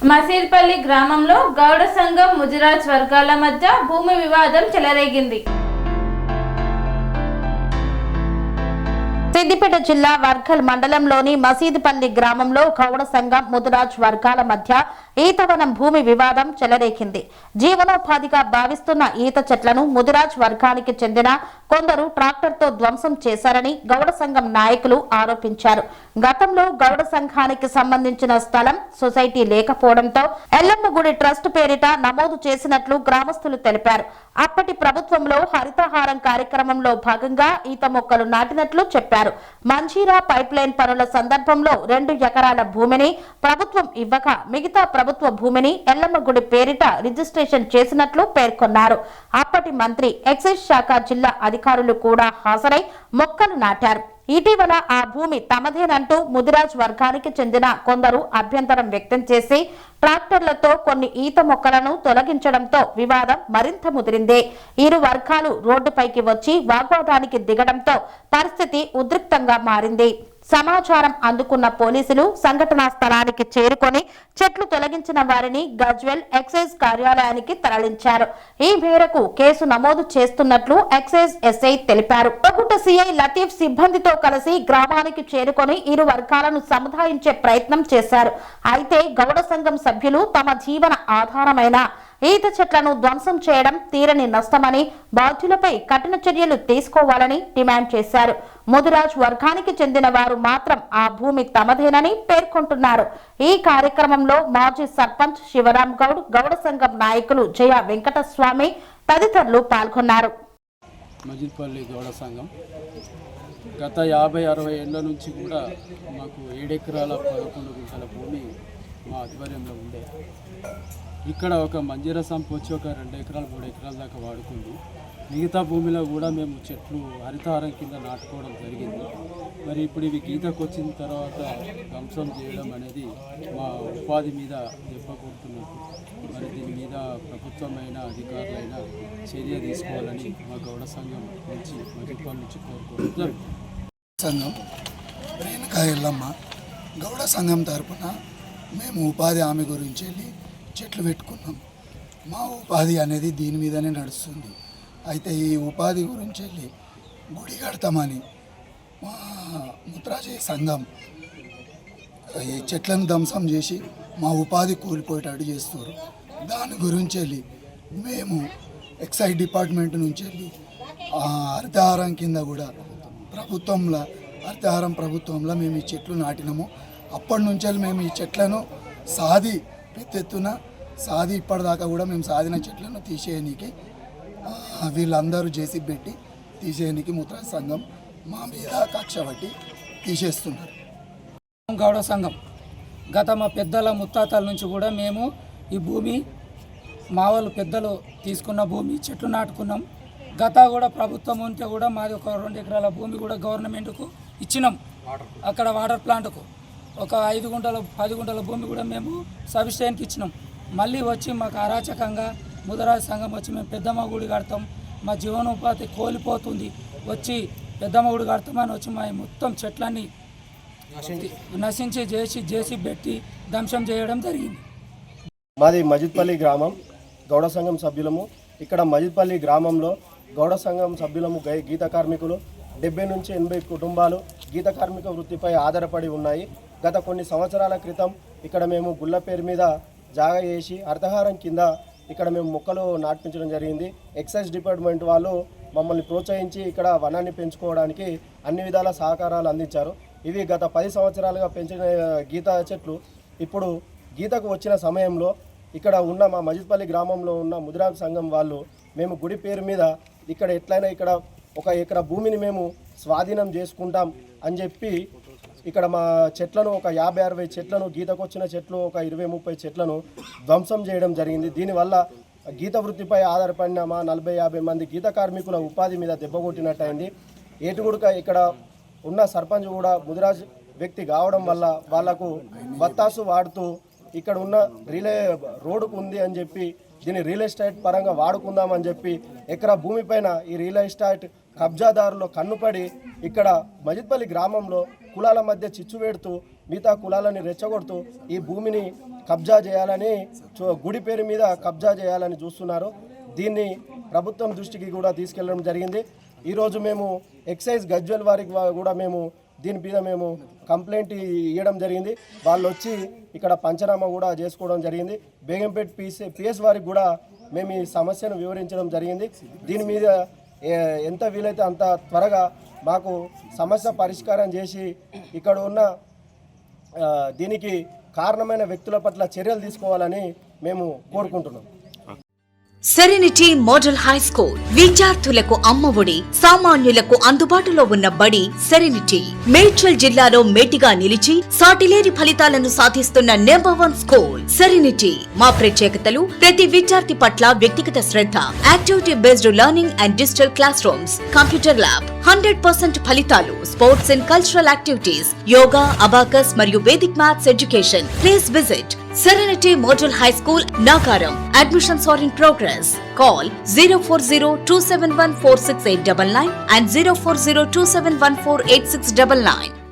మసీర్పల్లి గ్రామంలో గౌడ సంఘం ముదిరాజ్ వర్గాల మధ్య భూమి వివాదం చెలరేగింది. సిద్దిపేట జిల్లా వర్గల్ మండలంలోని మసీదుపల్లి గ్రామంలో గౌడ సంఘం ముదిరాజ్ వర్గాల మధ్య ఈతవనం భూమి వివాదం చెలరేగింది. జీవనోపాధిగా భావిస్తున్న ఈత చెట్లను ముదిరాజ్ వర్గానికి చెందిన కొందరు ట్రాక్టర్తో ధ్వంసం చేశారని గౌడ సంఘం నాయకులు ఆరోపించారు. గతంలో గౌడ సంఘానికి సంబంధించిన స్థలం సొసైటీ లేకపోవడంతో ఎల్లమ్మ గుడి ట్రస్ట్ పేరిట నమోదు చేసినట్లు గ్రామస్తులు తెలిపారు. అప్పటి ప్రభుత్వంలో హరితహారం కార్యక్రమంలో భాగంగా ఈత మొక్కలు నాటినట్లు చెప్పారు. మంజీరా పైప్ లైన్ పనుల సందర్భంలో 2 ఎకరాల భూమిని ప్రభుత్వం ఇవ్వగా మిగతా ప్రభుత్వ భూమిని ఎల్లమ్మ గుడి పేరిట రిజిస్ట్రేషన్ చేసినట్లు పేర్కొన్నారు. అప్పటి మంత్రి ఎక్సైజ్ శాఖ జిల్లా అధికారులు కూడా హాజరై మొక్కలు నాటారు. ఇటీవల ఆ భూమి తమదేనంటూ ముదిరాజ్ వర్గానికి చెందిన కొందరు అభ్యంతరం వ్యక్తం చేసి ట్రాక్టర్లతో కొన్ని ఈత మొక్కలను తొలగించడంతో వివాదం మరింత ముదిరింది. ఇరు వర్గాలు రోడ్డుపైకి వచ్చి వాగ్వాదానికి దిగడంతో పరిస్థితి ఉద్రిక్తంగా మారింది. సమాచారం అందుకున్న పోలీసులు సంఘటనా స్థలానికి చేరుకొని చెట్లు తొలగించిన వారిని గజ్వెల్ ఎక్సైజ్ కార్యాలయానికి తరలించారు. ఈ మేరకు కేసు నమోదు చేస్తున్నట్లు ఎక్సైజ్ ఎస్ఐ తెలిపారు. కొగుట సిఐ లతీఫ్ సిబ్బందితో కలిసి గ్రామానికి చేరుకొని ఇరు వర్గాలను సముదాయించే ప్రయత్నం చేశారు. అయితే గౌడ సంఘం సభ్యులు తమ జీవన ఆధారమైన ఈత చెట్లను ధ్వంసం చేయడం తీరని నష్టమని బాధ్యులపై కఠిన చర్యలు తీసుకోవాలని డిమాండ్ చేశారు. ముదిరాజ్ వర్గానికి చెందిన వారు మాత్రం ఆ భూమి తమదేనని పేర్కొంటున్నారు. ఈ కార్యక్రమంలో మాజీ సర్పంచ్ శివరాం గౌడ్, గౌడ సంఘం నాయకులు జయ వెంకటస్వామి తదితరులు పాల్గొన్నారు. మజిల్పల్లి గౌడ సంఘం గత 50-60 ఏళ్ల నుంచి కూడా మాకు 7 ఎకరాల 11 గుంటల భూమి మా ఆధ్వర్యంలో ఉండే. ఇక్కడ ఒక మంజీరా సంప వచ్చి ఒక 2 ఎకరాలు 3 ఎకరాల దాకా వాడుకుంది. మిగతా భూమిలో కూడా మేము చెట్లు హరితహారం కింద నాటుకోవడం జరిగింది. మరి ఇప్పుడు ఇవి గీతకు వచ్చిన తర్వాత ధ్వంసం చేయడం అనేది మా ఉపాధి మీద దెబ్బ కొడుతున్నట్టు. మరి దీని మీద ప్రభుత్వమైన అధికారులైనా చర్య తీసుకోవాలని మా గౌడ సంఘం నుంచి మజిల్పల్లి నుంచి కోరుకోవడం. సంఘం రేణుకా ఎల్లమ్మ గౌడ సంఘం తరపున మేము ఉపాధి హామీ గురించి వెళ్ళి చెట్లు పెట్టుకున్నాం. మా ఉపాధి అనేది దీని మీదనే నడుస్తుంది. అయితే ఈ ఉపాధి గురించి వెళ్ళి గుడి కడతామని మా ముద్రాజీ సంఘం ఈ చెట్లను ధ్వంసం చేసి మా ఉపాధి కూలిపోయేటట్టు చేస్తారు. దాని గురించి వెళ్ళి మేము ఎక్సైజ్ డిపార్ట్మెంట్ నుంచి వెళ్ళి హరితహారం కింద కూడా హరితహారం ప్రభుత్వంలో మేము ఈ చెట్లు నాటినాము. అప్పటి నుంచి మేము ఈ చెట్లను సాది పెద్దెత్తున సాది ఇప్పటిదాకా కూడా మేము సాధిన చెట్లను తీసేయడానికి వీళ్ళందరూ జేసీబీ పెట్టి తీసేయడానికి ముద్రా సంఘం మా మీద కక్ష పట్టి తీసేస్తున్నారు. గౌడ సంఘం గత మా పెద్దల ముత్తాతల నుంచి కూడా మేము ఈ భూమి మా వాళ్ళు పెద్దలు తీసుకున్న భూమి చెట్లు నాటుకున్నాం. గత కూడా ప్రభుత్వం ఉంటే కూడా మాది ఒక 2 ఎకరాల భూమి కూడా గవర్నమెంట్కు ఇచ్చినాం. అక్కడ వాటర్ ప్లాంట్కు ఒక 5 గుంటల 10 గుంటల భూమి కూడా మేము సబ్స్టేషన్కి ఇచ్చినాం. మళ్ళీ వచ్చి మాకు అరాచకంగా ముదిరాజ్ సంఘం వచ్చి మేము పెద్దమ్మ గుడి కడతాం, మా జీవనోపాధి కోల్పోతుంది, వచ్చి పెద్దమ్మ గుడి కడతామని వచ్చి మా మొత్తం చెట్లన్నీ నశించి చేసి పెట్టి ధ్వంసం చేయడం జరిగింది. మాది మజిల్పల్లి గ్రామం, గౌడ సంఘం సభ్యులము. ఇక్కడ మజిల్పల్లి గ్రామంలో గౌడ సంఘం సభ్యులము గీత కార్మికులు 70 నుంచి 80 కుటుంబాలు గీత కార్మిక వృత్తిపై ఆధారపడి ఉన్నాయి. గత కొన్ని సంవత్సరాల క్రితం ఇక్కడ మేము గుళ్ళ పేరు మీద జాగా చేసి హరితహారం కింద ఇక్కడ మేము మొక్కలు నాటించడం జరిగింది. ఎక్సైజ్ డిపార్ట్మెంట్ వాళ్ళు మమ్మల్ని ప్రోత్సహించి ఇక్కడ వనాన్ని పెంచుకోవడానికి అన్ని విధాల సహకారాలు అందించారు. ఇవి గత 10 సంవత్సరాలుగా పెంచిన గీత చెట్లు ఇప్పుడు గీతకు వచ్చిన సమయంలో ఇక్కడ ఉన్న మా మజిల్పల్లి గ్రామంలో ఉన్న ముదిరాజ్ సంఘం వాళ్ళు మేము గుడి పేరు మీద ఇక్కడ ఎట్లయినా ఇక్కడ 1 ఎకరా భూమిని మేము స్వాధీనం చేసుకుంటాం అని చెప్పి ఇక్కడ మా చెట్లను ఒక 50-60 చెట్లను గీతకు వచ్చిన చెట్లు ఒక 20-30 చెట్లను ధ్వంసం చేయడం జరిగింది. దీనివల్ల గీత వృత్తిపై ఆధారపడిన మా 40-50 మంది గీత కార్మికుల ఉపాధి మీద దెబ్బ కొట్టినట్టయింది. ఏటుగుడుక ఇక్కడ ఉన్న సర్పంచ్ కూడా ముదిరాజ్ వ్యక్తి కావడం వల్ల వాళ్లకు బత్తాసు వాడుతూ ఇక్కడ ఉన్న రోడ్డుకు ఉంది అని చెప్పి దీన్ని రియల్ ఎస్టేట్ పరంగా వాడుకుందామని చెప్పి ఎకరా భూమి పైన ఈ రియల్ ఎస్టేట్ కబ్జాదారుల కన్నుపడి ఇక్కడ మజిద్పల్లి గ్రామంలో కులాల మధ్య చిచ్చు పెడుతూ మిగతా కులాలని రెచ్చగొడుతూ ఈ భూమిని కబ్జా చేయాలని గుడి పేరు మీద కబ్జా చేయాలని చూస్తున్నారు. దీన్ని ప్రభుత్వం దృష్టికి కూడా తీసుకెళ్లడం జరిగింది. ఈరోజు మేము ఎక్సైజ్ గజ్వెల్ వారికి కూడా మేము దీని మీద మేము కంప్లైంట్ ఇవ్వడం జరిగింది. వాళ్ళు వచ్చి ఇక్కడ పంచనామా కూడా చేసుకోవడం జరిగింది. బేగంపేట పిఎస్ వారికి కూడా మేము ఈ సమస్యను వివరించడం జరిగింది. దీని మీద ఎంత వీలైతే అంత త్వరగా మాకు సమస్య పరిష్కారం చేసి ఇక్కడ ఉన్న దీనికి కారణమైన వ్యక్తుల పట్ల చర్యలు తీసుకోవాలని మేము కోరుకుంటున్నాం. సెరెనిటీ మోడల్ హై స్కూల్ విద్యార్థులకు అమ్మఒడి, సామాన్యులకు అందుబాటులో ఉన్న బడి సెరెనిటీ. మేడ్చల్ జిల్లాలో మేటిగా నిలిచి సాటిలేని ఫలితాలను సాధిస్తున్న #1 స్కూల్ సెరెనిటీ. మా ప్రత్యేకతలు ప్రతి విద్యార్థి పట్ల వ్యక్తిగత శ్రద్ధ, activity based learning and digital classrooms, computer lab, 100% ఫలితాలు, sports and cultural activities, yoga, abacus మరియు Vedic maths education. Please visit Serenity Model High School, Nagaram. Admissions are in progress. Call 040-271-46899 and 040-271-48699.